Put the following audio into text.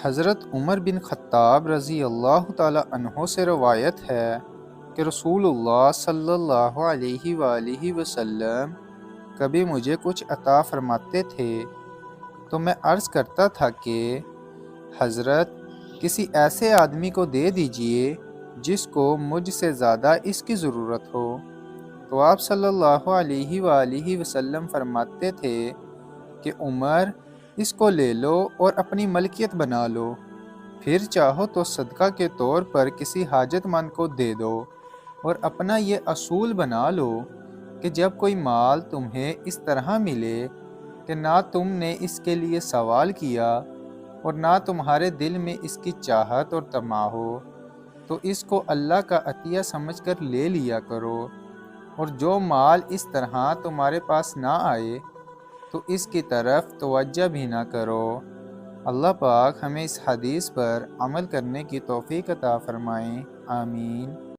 حضرت عمر بن خطاب رضی اللہ تعالی عنہ سے روایت ہے کہ رسول اللہ صلی اللہ علیہ وآلہ وسلم کبھی مجھے کچھ عطا فرماتے تھے تو میں عرض کرتا تھا کہ حضرت کسی ایسے آدمی کو دے دیجئے جس کو مجھ سے زیادہ اس کی ضرورت ہو، تو آپ صلی اللہ علیہ وآلہ وسلم فرماتے تھے کہ عمر اس کو لے لو اور اپنی ملکیت بنا لو، پھر چاہو تو صدقہ کے طور پر کسی حاجت مند کو دے دو، اور اپنا یہ اصول بنا لو کہ جب کوئی مال تمہیں اس طرح ملے کہ نہ تم نے اس کے لیے سوال کیا اور نہ تمہارے دل میں اس کی چاہت اور طمع ہو، تو اس کو اللہ کا عطیہ سمجھ کر لے لیا کرو، اور جو مال اس طرح تمہارے پاس نہ آئے تو اس کی طرف توجہ بھی نہ کرو۔ اللہ پاک ہمیں اس حدیث پر عمل کرنے کی توفیق عطا فرمائیں، آمین۔